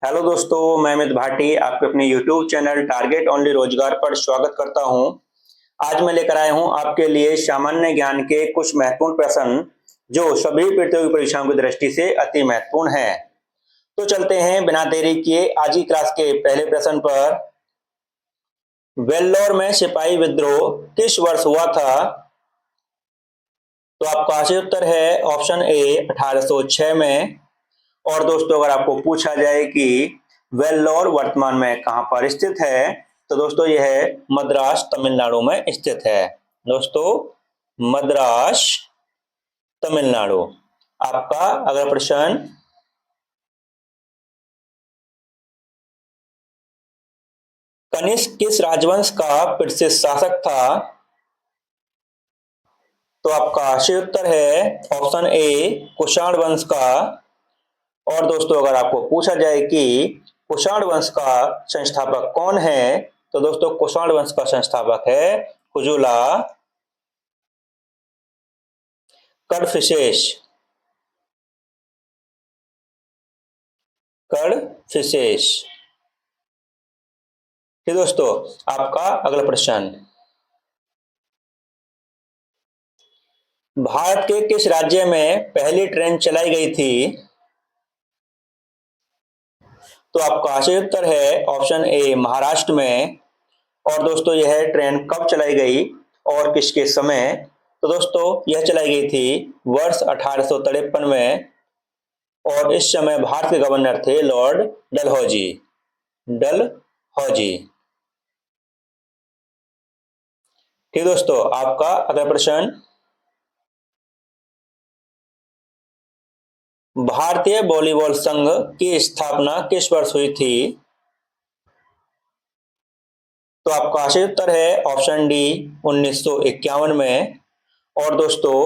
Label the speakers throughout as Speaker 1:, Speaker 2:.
Speaker 1: Hello दोस्तों, मैं अमित भाटी आपके अपने YouTube चैनल टारगेट ओनली रोजगार पर स्वागत करता हूं। आज मैं लेकर आया हूं आपके लिए सामान्य ज्ञान के कुछ महत्वपूर्ण प्रश्न जो सभी प्रतियोगी परीक्षाओं की दृष्टि से अति महत्वपूर्ण है। तो चलते हैं बिना देरी किए आज की क्लास के पहले प्रश्न पर। वेल्लोर में सिपाही विद्रोह किस वर्ष हुआ था? तो आपका सही उत्तर है ऑप्शन ए 1806 में। और दोस्तों, अगर आपको पूछा जाए कि वेल्लोर वर्तमान में कहां पर स्थित है, तो दोस्तों यह मद्रास तमिलनाडु में स्थित है। दोस्तों, मद्रास तमिलनाडु। आपका अगला प्रश्न, कनिष्क किस राजवंश का प्रसिद्ध शासक था? तो आपका सही उत्तर है ऑप्शन ए कुषाण वंश का। और दोस्तों, अगर आपको पूछा जाए कि कुषाण वंश का संस्थापक कौन है, तो दोस्तों कुषाण वंश का संस्थापक है कुजुला कड़फिसेस। कड़फिसेस। फिर दोस्तों, आपका अगला प्रश्न, भारत के किस राज्य में पहली ट्रेन चलाई गई थी? तो आपका सही उत्तर है ऑप्शन ए महाराष्ट्र में। और दोस्तों, यह ट्रेन कब चलाई गई और किसके समय? तो दोस्तों, यह चलाई गई थी वर्ष 1853 में। और इस समय भारत के गवर्नर थे लॉर्ड डलहौजी। डलहौजी। ठीक दोस्तों, आपका अगला प्रश्न, भारतीय वॉलीबॉल संघ की स्थापना किस वर्ष हुई थी? तो आपका सही उत्तर है ऑप्शन डी 1951 में। और दोस्तों,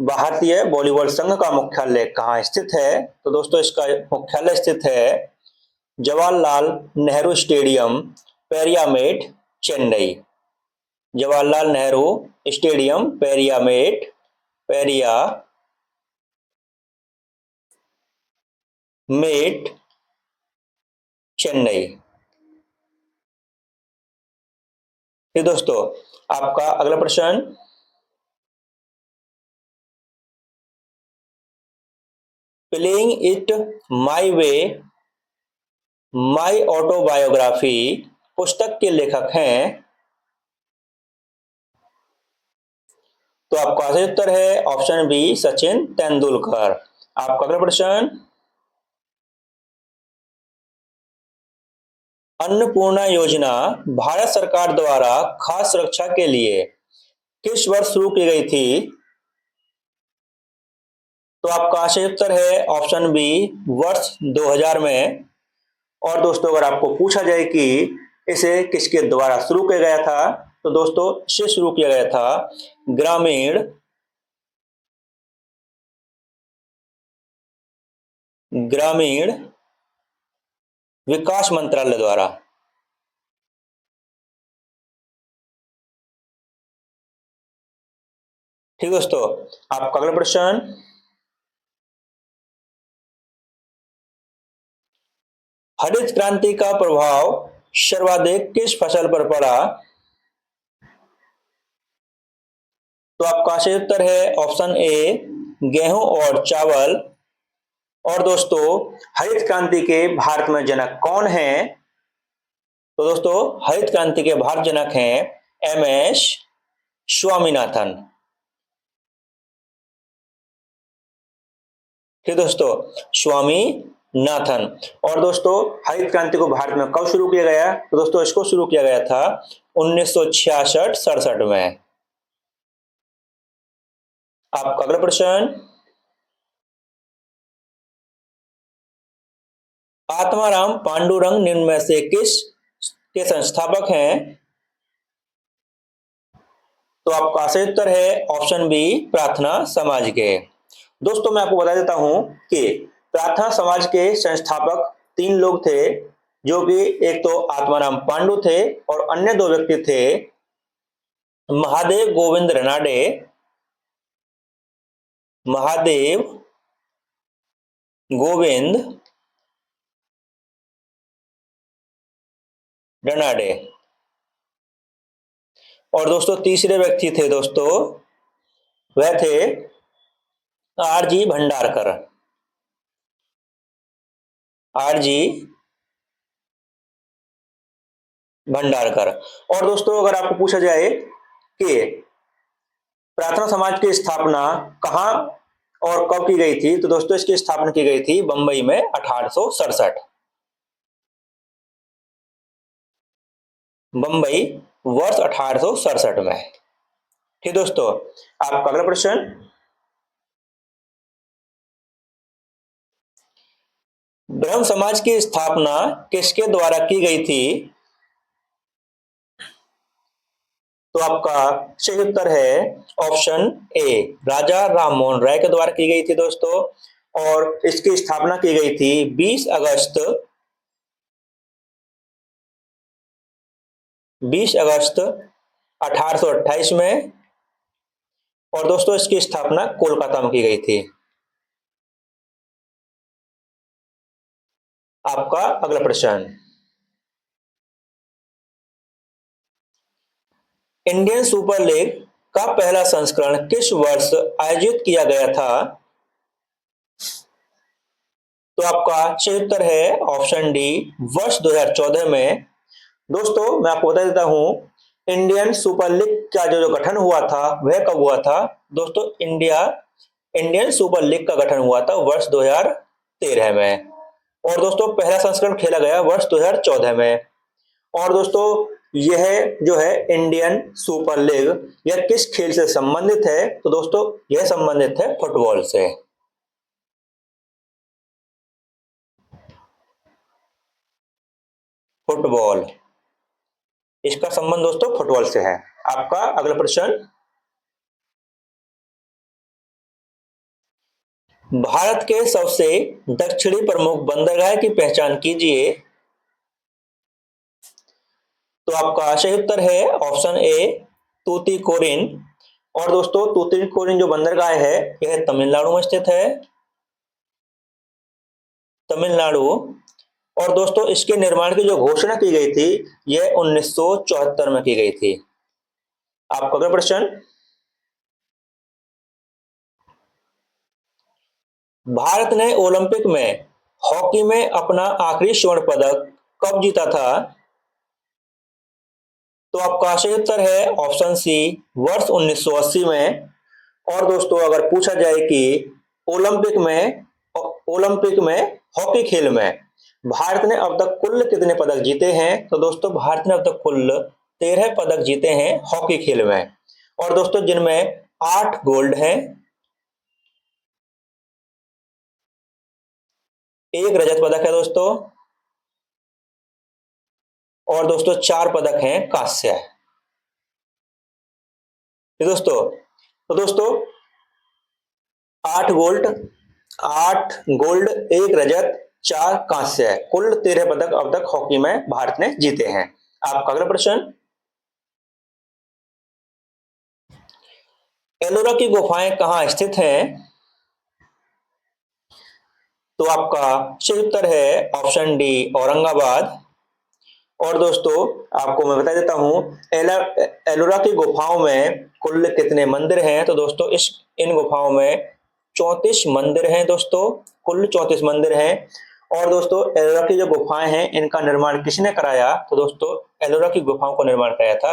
Speaker 1: भारतीय वॉलीबॉल संघ का मुख्यालय कहाँ स्थित है? तो दोस्तों, इसका मुख्यालय स्थित है जवाहरलाल नेहरू स्टेडियम, पेरियामेट, चेन्नई। जवाहरलाल नेहरू स्टेडियम, पेरियामेट, चेन्नई। फिर दोस्तों, आपका अगला प्रश्न, playing it my way my autobiography पुस्तक के लेखक हैं? तो आपका सही उत्तर है ऑप्शन बी सचिन तेंदुलकर। आपका अगला प्रश्न, अन्नपूर्णा योजना भारत सरकार द्वारा खाद्य सुरक्षा के लिए किस वर्ष शुरू की गई थी? तो आपका सही उत्तर है ऑप्शन बी वर्ष 2000 में। और दोस्तों, अगर आपको पूछा जाए कि इसे किसके द्वारा शुरू किया गया था, तो दोस्तों इसे शुरू किया गया था ग्रामीण ग्रामीण विकास मंत्रालय द्वारा। ठीक दोस्तों, आपका अगला प्रश्न, हरित क्रांति का प्रभाव सर्वाधिक किस फसल पर पड़ा? तो आपका सही उत्तर है ऑप्शन ए गेहूं और चावल। और दोस्तों, हरित क्रांति के भारत में जनक कौन है? तो दोस्तों, हरित क्रांति के भारत जनक हैं एमएस स्वामीनाथन। ठीक दोस्तों, स्वामीनाथन। और दोस्तों, हरित क्रांति को भारत में कब शुरू किया गया? तो दोस्तों, इसको शुरू किया गया था 1966-67 में। आपका अगला प्रश्न, आत्माराम पांडुरंग निम्न में से किस के संस्थापक हैं? तो आपका सही उत्तर है ऑप्शन बी प्रार्थना समाज के। दोस्तों, मैं आपको बता देता हूं कि प्रार्थना समाज के संस्थापक तीन लोग थे, जो कि एक तो आत्माराम पांडु थे और अन्य दो व्यक्ति थे महादेव गोविंद रनाडे। महादेव गोविंद डनाडे। और दोस्तों तीसरे व्यक्ति थे दोस्तों, वह थे R G Bhandarkar. R G Bhandarkar. और दोस्तों अगर आपको पूछा जाए कि प्रार्थना समाज की स्थापना कहाँ और कब की गई थी, तो दोस्तों इसकी स्थापना की गई थी बंबई में 1867। बंबई वर्ष 1867 में। ठीक दोस्तों, आपका अगला प्रश्न, ब्रह्म समाज की स्थापना किसके द्वारा की गई थी, तो आपका सही उत्तर है ऑप्शन ए, राजा राम मोहन राय के द्वारा की गई थी दोस्तों। और इसकी स्थापना की गई थी 20 अगस्त 1828 में। और दोस्तों इसकी स्थापना कोलकाता में की गई थी। आपका अगला प्रश्न, इंडियन सुपर लीग का पहला संस्करण किस वर्ष आयोजित किया गया था, तो आपका सही उत्तर है ऑप्शन डी, वर्ष 2014 में। दोस्तों मैं आपको बता देता हूं, इंडियन सुपर लीग का जो गठन हुआ था वह कब हुआ था, दोस्तों इंडियन सुपर लीग का गठन हुआ था वर्ष 2013 में। और दोस्तों पहला संस्करण खेला गया वर्ष 2014 में। और दोस्तों यह जो है इंडियन सुपर लीग, यह किस खेल से संबंधित है, तो दोस्तों यह संबंधित है फुटबॉल से। फुटबॉल, इसका संबंध दोस्तों फुटबॉल से है। आपका अगला प्रश्न, भारत के सबसे दक्षिणी प्रमुख बंदरगाह की पहचान कीजिए, तो आपका सही उत्तर है ऑप्शन ए, तूतीकोरिन। और दोस्तों तूतीकोरिन जो बंदरगाह है यह तमिलनाडु में स्थित है, तमिलनाडु। और दोस्तों इसके निर्माण की जो घोषणा की गई थी यह 1974 में की गई थी। आपका अगला प्रश्न, भारत ने ओलंपिक में हॉकी में अपना आखिरी स्वर्ण पदक कब जीता था, तो आपका सही उत्तर है ऑप्शन सी, वर्ष 1980 में। और दोस्तों अगर पूछा जाए कि ओलंपिक में हॉकी खेल में भारत ने अब तक कुल कितने पदक जीते हैं, तो दोस्तों भारत ने अब तक कुल 13 पदक जीते हैं हॉकी खेल में। और दोस्तों जिनमें 8 गोल्ड हैं, एक रजत पदक है दोस्तों, और दोस्तों 4 पदक हैं कांस्य। तो दोस्तों 8 गोल्ड, 8 गोल्ड, एक रजत, 4 कांस्य, कुल 13 पदक अब तक हॉकी में भारत ने जीते हैं। आपका अगला प्रश्न, एलोरा की गुफाएं कहाँ स्थित हैं, तो आपका सही उत्तर है ऑप्शन डी, औरंगाबाद। और दोस्तों आपको मैं बता देता हूं, एलोरा की गुफाओं में कुल कितने मंदिर हैं, तो दोस्तों इन गुफाओं में 34 मंदिर हैं दोस्तों, कुल 34 मंदिर हैं। और दोस्तों एलोरा की जो गुफाएं हैं इनका निर्माण किसने कराया, तो दोस्तों एलोरा की गुफाओं का निर्माण कराया था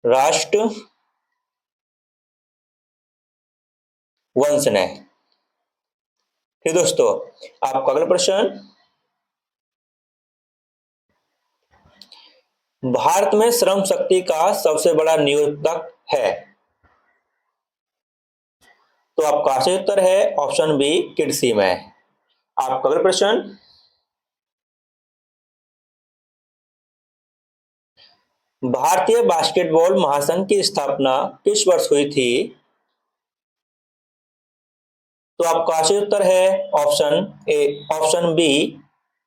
Speaker 1: राष्ट्र वंश ने। फिर दोस्तों आपका अगला प्रश्न, भारत में श्रम शक्ति का सबसे बड़ा नियोजक है, तो आपका सही उत्तर है ऑप्शन बी, कृषि में। आपका अगला प्रश्न, भारतीय बास्केटबॉल महासंघ की स्थापना किस वर्ष हुई थी, तो आपका सही उत्तर है ऑप्शन बी,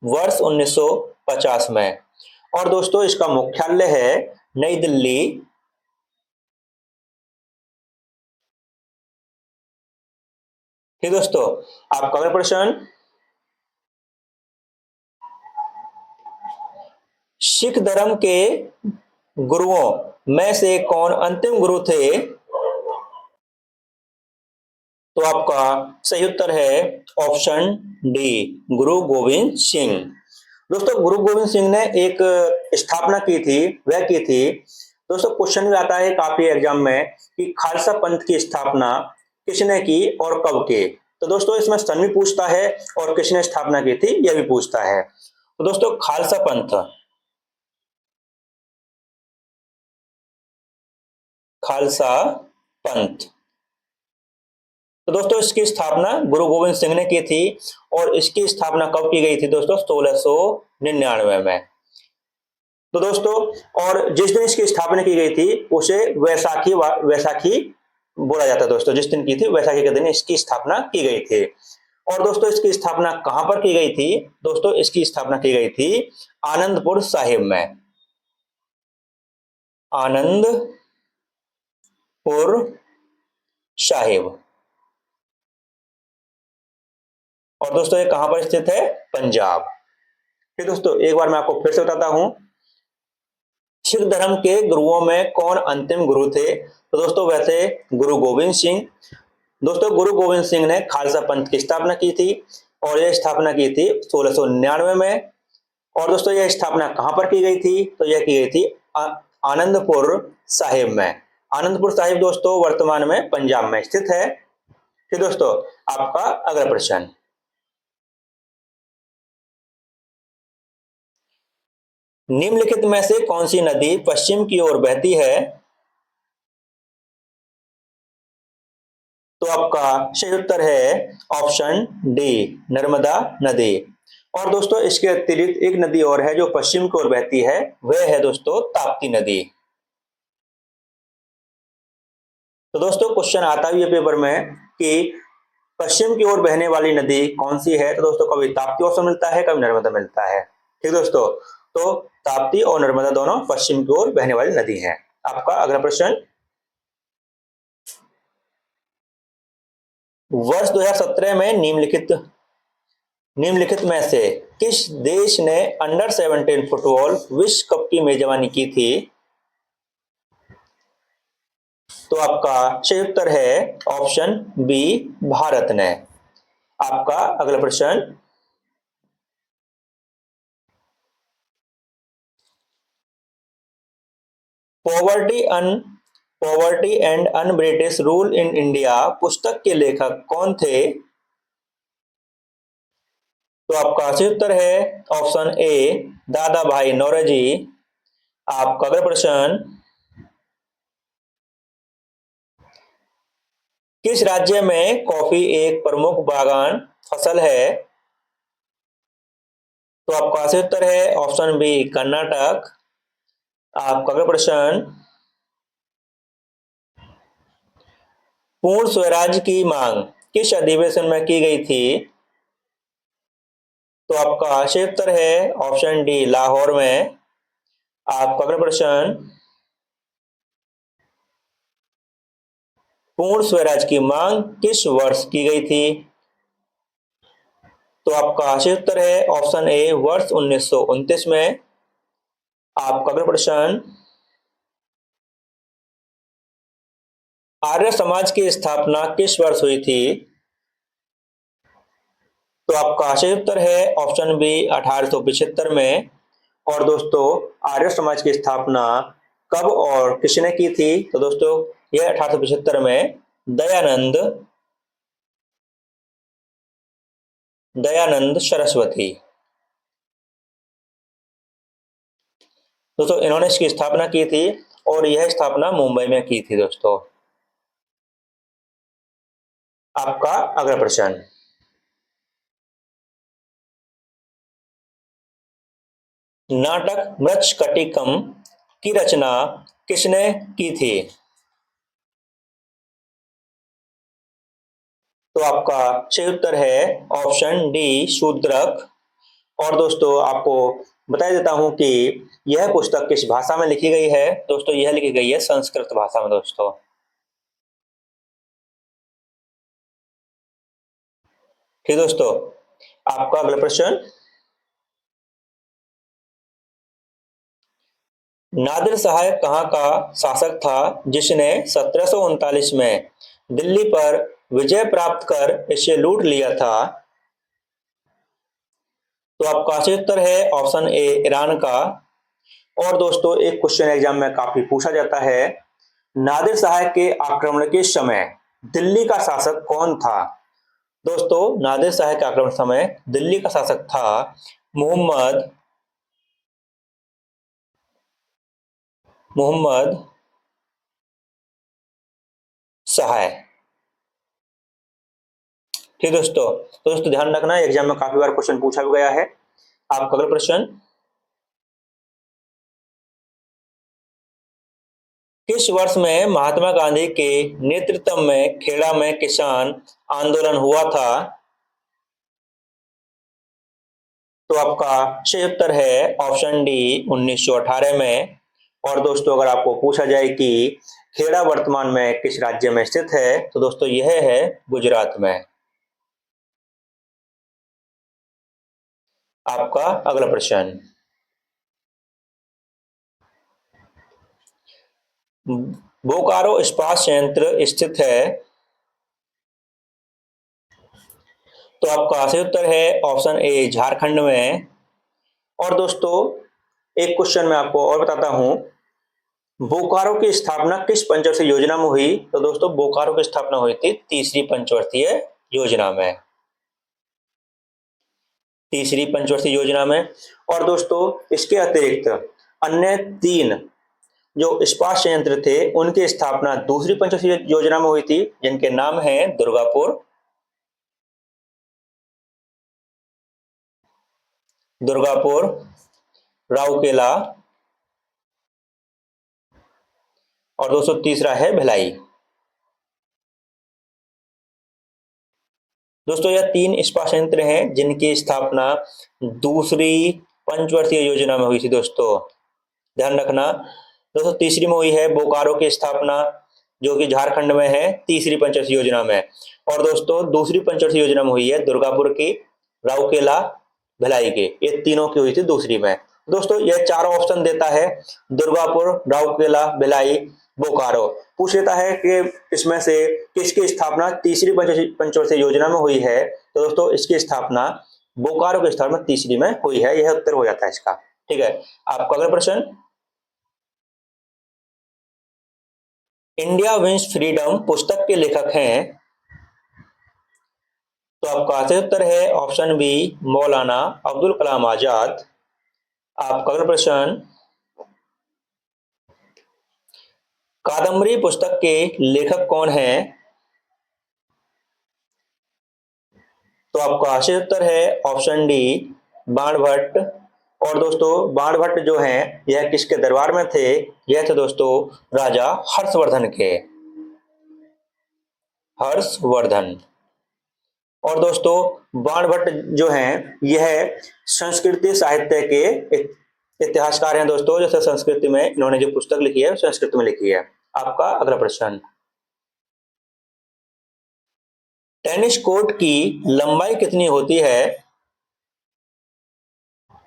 Speaker 1: वर्ष 1950 में। और दोस्तों इसका मुख्यालय है नई दिल्ली। ठीक दोस्तों, आपका अगला प्रश्न, सिख धर्म के गुरुओं में से कौन अंतिम गुरु थे? तो आपका सही उत्तर है ऑप्शन डी, गुरु गोविंद सिंह। दोस्तों गुरु गोविंद सिंह ने एक स्थापना की थी, वह की थी दोस्तों, क्वेश्चन भी आता है काफी एग्जाम में कि खालसा पंथ की स्थापना किसने की और कब की। तो दोस्तों इसमें सन भी पूछता है और किसने स्थापना की थी यह भी पूछता है। तो दोस्तों खालसा पंथ, खालसा पंथ, तो दोस्तों इसकी स्थापना गुरु गोविंद सिंह ने की थी और इसकी स्थापना कब की गई थी दोस्तों? 1699 में। तो दोस्तों और जिस दिन इसकी स्थापना की गई थी उसे वैसाखी वैसाखी बोला जाता है दोस्तों। जिस दिन की थी वैसाखी के दिन इसकी स्थापना की गई थी। और दोस्तों इसकी स्थापना कहां पर की गई थी? दोस्तों इसकी स्थापना की गई थी आनंदपुर साहिब में, आनंदपुर साहिब। और दोस्तों ये कहां पर स्थित है? पंजाब। फिर दोस्तों एक बार मैं आपको फिर से बताता हूं, सिख धर्म के गुरुओं में कौन अंतिम गुरु थे? तो दोस्तों वह थे गुरु गोविंद सिंह। दोस्तों गुरु गोविंद सिंह ने खालसा पंथ की स्थापना की थी और यह स्थापना की थी 1699 में। और दोस्तों यह स्थापना कहां पर की गई थी? तो यह की गई थी आनंदपुर साहिब में। आनंदपुर साहिब दोस्तों वर्तमान में पंजाब में स्थित है। फिर दोस्तों आपका अगला प्रश्न, निम्नलिखित में से कौन सी नदी पश्चिम की ओर बहती है? तो आपका सही उत्तर है ऑप्शन डी, नर्मदा नदी। और दोस्तों इसके अतिरिक्त एक नदी और है जो पश्चिम की ओर बहती है, वह है दोस्तों ताप्ती नदी। तो दोस्तों क्वेश्चन आता भी है पेपर में कि पश्चिम की ओर बहने वाली नदी कौन सी है? तो दोस्तों कभी ताप्ती ऑप्शन मिलता है, कभी नर्मदा मिलता है। ठीक दोस्तों, तो ताप्ती और नर्मदा दोनों पश्चिम की ओर बहने वाली नदी है। आपका अगला प्रश्न, वर्ष 2017 में निम्नलिखित में से किस देश ने अंडर 17 फुटबॉल विश्व कप की मेजबानी की थी? तो आपका सही उत्तर है ऑप्शन बी, भारत ने। आपका अगला प्रश्न, poverty and poverty and un British rule in India पुस्तक के लेखक कौन थे? तो आपका सही उत्तर है ऑप्शन ए, दादा भाई नौरोजी। आपका अगला प्रश्न, किस राज्य में कॉफी एक प्रमुख बागान फसल है? तो आपका सही उत्तर है ऑप्शन बी, कर्नाटक। आपका अगला प्रश्न, पूर्ण स्वराज की मांग किस अधिवेशन में की गई थी? तो आपका सही उत्तर है ऑप्शन डी, लाहौर में। आपका अगला प्रश्न, पूर्ण स्वराज की मांग किस वर्ष की गई थी? तो आपका सही उत्तर है ऑप्शन ए, वर्ष 1929 में। आपका अगला प्रश्न, आर्य समाज की स्थापना किस वर्ष हुई थी? तो आपका सही उत्तर है ऑप्शन बी, 1875 में। और दोस्तों आर्य समाज की स्थापना कब और किसने की थी? तो दोस्तों यह 1875 में दयानंद दयानंद सरस्वती, दोस्तों इन्होंने इसकी स्थापना की थी और यह स्थापना मुंबई में की थी दोस्तों। आपका अगला प्रश्न, नाटक मृच्छकटिकम की रचना किसने की थी? तो आपका सही उत्तर है ऑप्शन डी, शूद्रक। और दोस्तों आपको बता देता हूं कि यह पुस्तक किस भाषा में लिखी गई है? दोस्तों यह लिखी गई है संस्कृत भाषा में दोस्तों। ठीक दोस्तों, आपका अगला प्रश्न, नादिर शाह कहाँ का शासक था जिसने 1739 में दिल्ली पर विजय प्राप्त कर इसे लूट लिया था? तो आपका सही उत्तर है ऑप्शन ए ईरान का। और दोस्तों एक क्वेश्चन एग्जाम में काफी पूछा जाता है, नादिर शाह के आक्रमण के समय दिल्ली का शासक कौन था? दोस्तों नादिर शाह के आक्रमण समय दिल्ली का शासक था मोहम्मद मोहम्मद शाह। ठीक दोस्तों, तो दोस्तों ध्यान रखना एग्जाम में काफी बार क्वेश्चन पूछा भी गया है। आपका अगला प्रश्न, किस वर्ष में महात्मा गांधी के नेतृत्व में खेड़ा में किसान आंदोलन हुआ था? तो आपका सही उत्तर है ऑप्शन डी 1918 में। और दोस्तों अगर आपको पूछा जाए कि खेड़ा वर्तमान में किस राज्य में स्थित है, तो दोस्तों यह है गुजरात में। आपका अगला प्रश्न, बोकारो इस्पात संयंत्र स्थित है? तो आपका सही उत्तर है ऑप्शन ए झारखंड में। और दोस्तों एक क्वेश्चन मैं आपको और बताता हूं, बोकारो की स्थापना किस पंचवर्षीय योजना में हुई? तो दोस्तों बोकारो की स्थापना हुई थी तीसरी पंचवर्षीय योजना में। तीसरी पंचवर्षीय योजना में। और दोस्तों इसके अतिरिक्त अन्य 3 जो इस्पात संयंत्र थे उनकी स्थापना दूसरी पंचवर्षीय योजना में हुई थी, जिनके नाम है दुर्गापुर, राउरकेला और दोस्तों तीसरा है भिलाई। दोस्तों यह 3 इस्पात संयंत्र हैं जिनकी स्थापना दूसरी पंचवर्षीय योजना में हुई थी। दोस्तों ध्यान रखना, दोस्तों तीसरी में हुई है बोकारो की स्थापना जो कि झारखंड में है तीसरी पंचवर्षीय योजना में। और दोस्तों दूसरी पंचवर्षीय योजना में हुई है दुर्गापुर की, राउरकेला, भिलाई की, ये तीनों की हुई थी दूसरी में। दोस्तों यह चारों ऑप्शन देता है दुर्गापुर, राउरकेला, भिलाई, बोकारो। पूछ लेता है कि इसमें से किसकी स्थापना तीसरी पंचवर्षीय योजना में हुई है, तो दोस्तों इसकी स्थापना बोकारो की स्थापना तीसरी में हुई है, यह उत्तर हो जाता है इसका। ठीक है, आपका अगला प्रश्न, इंडिया विंस फ्रीडम पुस्तक के लेखक हैं? तो आपका सही उत्तर है ऑप्शन बी मौलाना अब्दुल कलाम आजाद। आपका अगला प्रश्न, कादम्बरी पुस्तक के लेखक कौन हैं? तो आपका सही उत्तर है ऑप्शन डी बाणभट्ट। और दोस्तों बाणभट्ट जो हैं यह किसके दरबार में थे? यह थे दोस्तों राजा हर्षवर्धन के, हर्षवर्धन। और दोस्तों बाणभट्ट जो हैं यह संस्कृति साहित्य के इतिहासकार हैं दोस्तों, जैसे संस्कृति में इन्होंने जो पुस्तक लिखी है संस्कृत में लिखी है। आपका अगला प्रश्न, टेनिस कोर्ट की लंबाई कितनी होती है?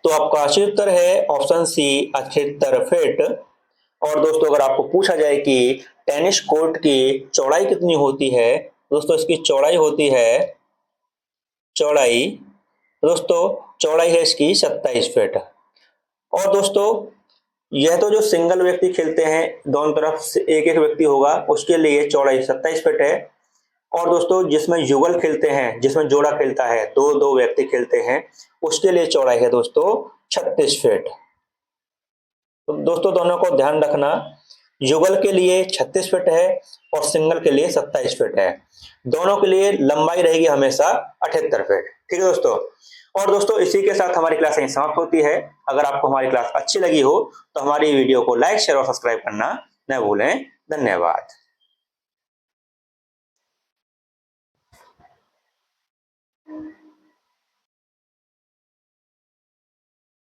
Speaker 1: तो आपका सही उत्तर है ऑप्शन सी 78 फीट। और दोस्तों अगर आपको पूछा जाए कि टेनिस कोर्ट की चौड़ाई कितनी होती है, दोस्तों इसकी चौड़ाई होती है, चौड़ाई दोस्तों चौड़ाई है इसकी 27 फीट। और दोस्तों यह तो जो सिंगल व्यक्ति खेलते हैं दोनों तरफ से एक एक व्यक्ति होगा उसके लिए चौड़ाई 27 फीट है। और दोस्तों जिसमें युगल खेलते हैं, जिसमें जोड़ा खेलता है, दो दो व्यक्ति खेलते हैं, उसके लिए चौड़ाई है दोस्तों 36 फीट। तो दोस्तों दोनों को ध्यान रखना, युगल के लिए 36 फीट है और सिंगल के लिए 27 फीट है। दोनों के लिए लंबाई रहेगी हमेशा 78 फीट। ठीक है दोस्तों। और दोस्तों इसी के साथ हमारी क्लास यहीं समाप्त होती है। अगर आपको हमारी क्लास अच्छी लगी हो तो हमारी वीडियो को लाइक, शेयर और सब्सक्राइब करना न भूलें। धन्यवाद।